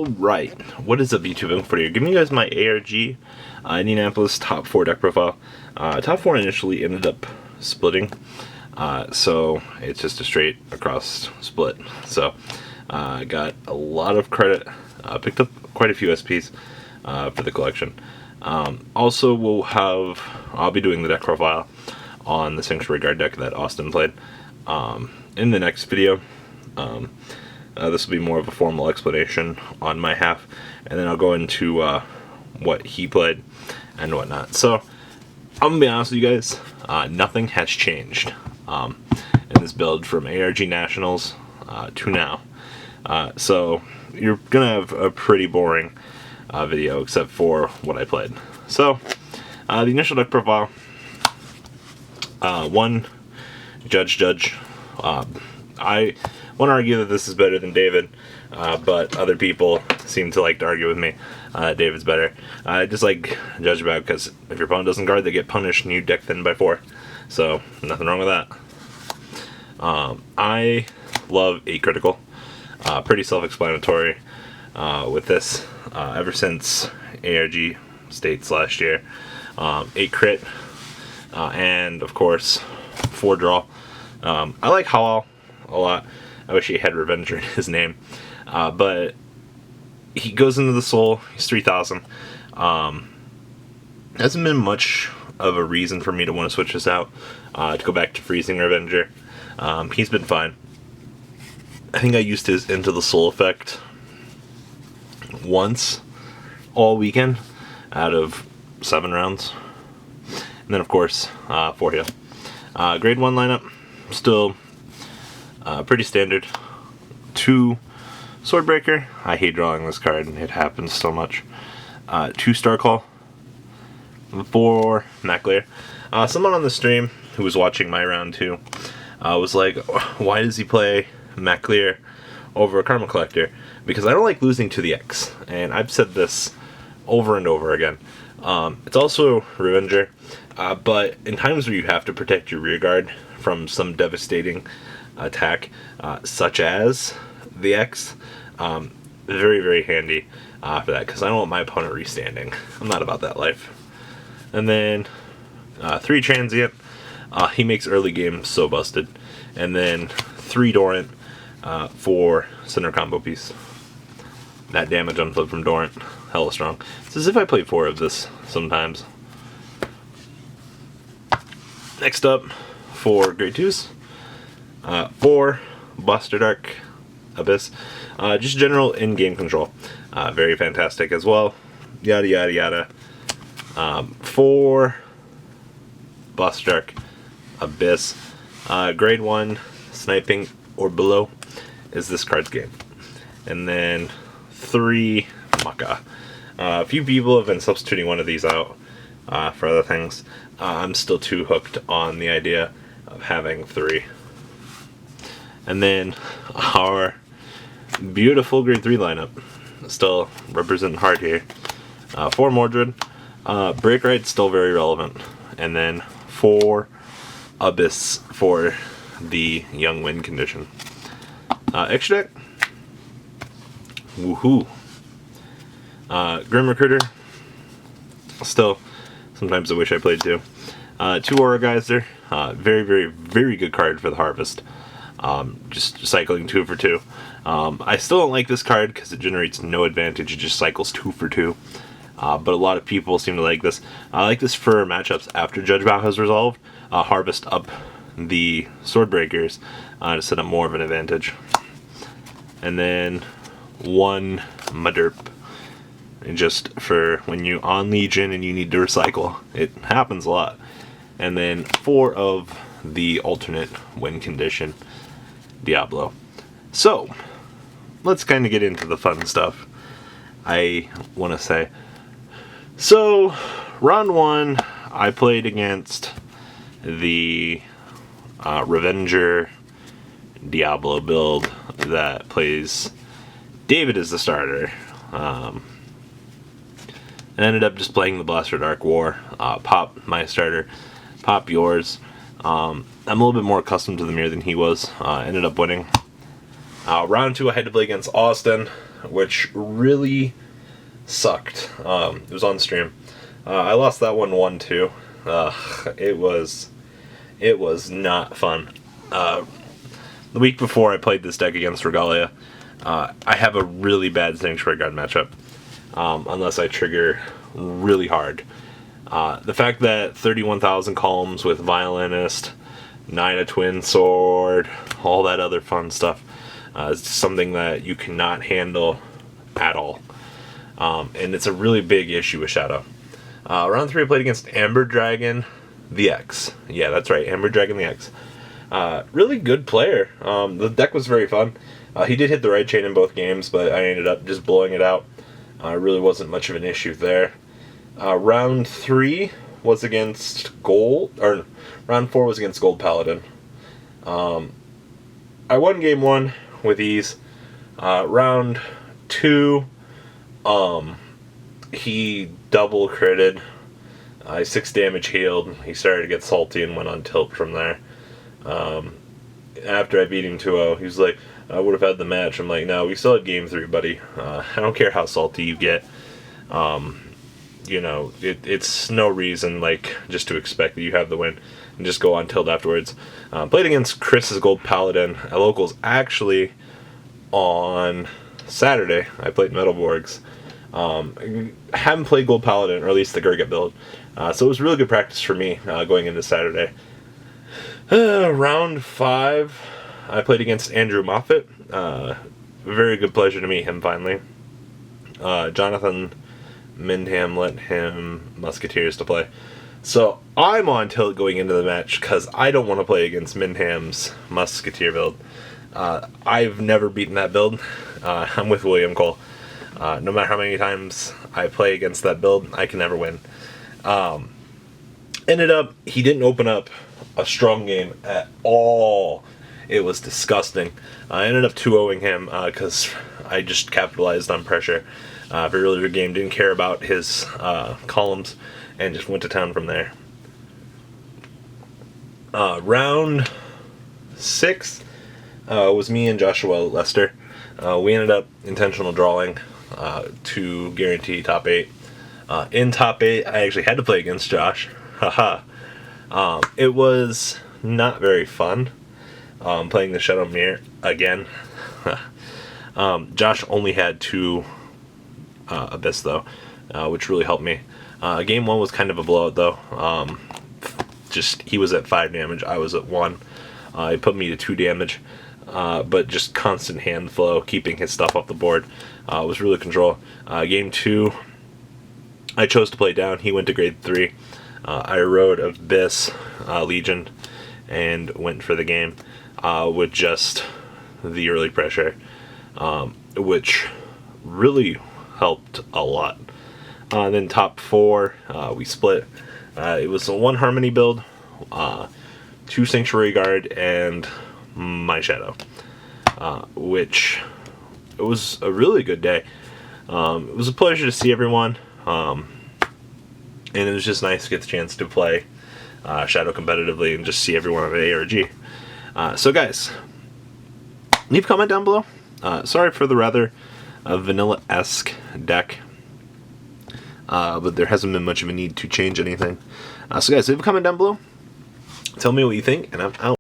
Alright, what is up YouTube? For you, giving you guys my ARG Indianapolis top 4 deck profile. Top 4 initially ended up splitting, so it's just a straight across split. So I got a lot of credit, picked up quite a few SPs for the collection. Also, I'll be doing the deck profile on the Sanctuary Guard deck that Austin played in the next video. This will be more of a formal explanation on my half, and then I'll go into what he played and whatnot. So, I'm going to be honest with you guys, nothing has changed in this build from ARG Nationals to now. So, you're going to have a pretty boring video except for what I played. So, the initial deck profile, one, Judge. I want to argue that this is better than David, but other people seem to like to argue with me. David's better. I just like Judge about because if your opponent doesn't guard, they get punished and you deck thin by 4. So, nothing wrong with that. I love 8 critical. Pretty self-explanatory with this. Ever since ARG States last year. 8 crit, and of course, 4 draw. I like Halal a lot. I wish he had Revenger in his name. But he goes into the soul. He's 3,000. Hasn't been much of a reason for me to want to switch this out. To go back to freezing Revenger. He's been fine. I think I used his Into the Soul effect once all weekend out of 7 rounds. And then, of course, 4 heal. Grade 1 lineup. Still pretty standard. 2 Swordbreaker. I hate drawing this card, and it happens so much. 2 Star Call. 4 Maclear. Someone on the stream who was watching my round 2 was like, why does he play Maclear over a Karma Collector? Because I don't like losing to the X. And I've said this over and over again. It's also Revenger, but in times where you have to protect your rear guard from some devastating attack, such as the X, very, very handy for that, because I don't want my opponent restanding. I'm not about that life. And then 3 Transient. He makes early game so busted. And then 3 Dorant for center combo piece. That damage on flip from Dorant, hella strong. It's as if I play 4 of this sometimes. Next up, for grade 2s, 4 Bastard Arc Abyss. Just general in-game control. Very fantastic as well. Yada yada yada. 4 Bastard Arc Abyss. Grade 1, sniping or below is this card's game. And then 3 Maka. A few people have been substituting one of these out for other things. I'm still too hooked on the idea of having 3. And then our beautiful grade 3 lineup. Still representing hard here. 4 Mordred. Break Rite still very relevant. And then 4 Abyss for the Young Win condition. Extra deck. Woohoo. Grim Recruiter. Still, sometimes I wish I played 2. 2 Aura Geyser. Very, very, very good card for the Harvest. Just cycling 2 for 2. I still don't like this card because it generates no advantage. It just cycles 2 for 2. But a lot of people seem to like this. I like this for matchups after Judge Bow has resolved. Harvest up the Swordbreakers to set up more of an advantage. And then 1 Maderp. And just for when you on Legion and you need to recycle. It happens a lot. And then 4 of the alternate win condition, Diablo. So, let's kind of get into the fun stuff, I want to say. So, round 1, I played against the Revenger Diablo build that plays David as the starter. I ended up just playing the Blaster Dark War. Pop my starter, pop yours. I'm a little bit more accustomed to the mirror than he was. Ended up winning. Round 2 I had to play against Austin. which really sucked. It was on stream. I lost that one 1-2. It was not fun. The week before I played this deck against Regalia, I have a really bad Sanctuary Guard matchup, unless I trigger really hard. The fact that 31,000 columns with Violinist, Knight of Twin Sword, all that other fun stuff, is something that you cannot handle at all. And it's a really big issue with Shadow. Round 3 I played against Amber Dragon the X. Yeah, that's right, Amber Dragon the X. Really good player. The deck was very fun. He did hit the right chain in both games, but I ended up just blowing it out. Really wasn't much of an issue there. Round 3 was against round 4 was against Gold Paladin. I won game 1 with ease. Round 2, he double critted. I 6 damage healed. He started to get salty and went on tilt from there. After I beat him 2-0, he was like, I would have had the match. I'm like, no, we still had game 3, buddy. I don't care how salty you get. You know, it's no reason, like, just to expect that you have the win and just go on tilt afterwards. Played against Chris's Gold Paladin at Locals. Actually, on Saturday, I played Metalborgs. I haven't played Gold Paladin, or at least the Gurgit build. So it was really good practice for me going into Saturday. Round 5, I played against Andrew Moffat. Very good pleasure to meet him finally. Jonathan Mindham let him Musketeers to play. So I'm on tilt going into the match because I don't want to play against Mindham's Musketeer build. I've never beaten that build. I'm with William Cole. No matter how many times I play against that build, I can never win. Ended up, he didn't open up a strong game at all. It was disgusting. I ended up 2-0ing him because I just capitalized on pressure. Very early in the game, didn't care about his columns, and just went to town from there. Round 6 was me and Joshua Lester. We ended up intentional drawing to guarantee top 8. In top 8, I actually had to play against Josh. Haha. It was not very fun playing the Shadow Mirror again. Josh only had 2 Abyss though, which really helped me. Game 1 was kind of a blowout though. Just he was at 5 damage, I was at 1. It put me to 2 damage, but just constant hand flow, keeping his stuff off the board, was really control. Game 2, I chose to play down. He went to grade 3. I rode Abyss Legion and went for the game with just the early pressure, which really helped a lot. Then top 4, we split. It was a 1 Harmony build, 2 Sanctuary Guard, and my Shadow, which it was a really good day. It was a pleasure to see everyone, and it was just nice to get the chance to play Shadow competitively and just see everyone at ARG. So guys, leave a comment down below. Sorry for the rather vanilla-esque deck, but there hasn't been much of a need to change anything. So guys, leave a comment down below. Tell me what you think, and I'm out.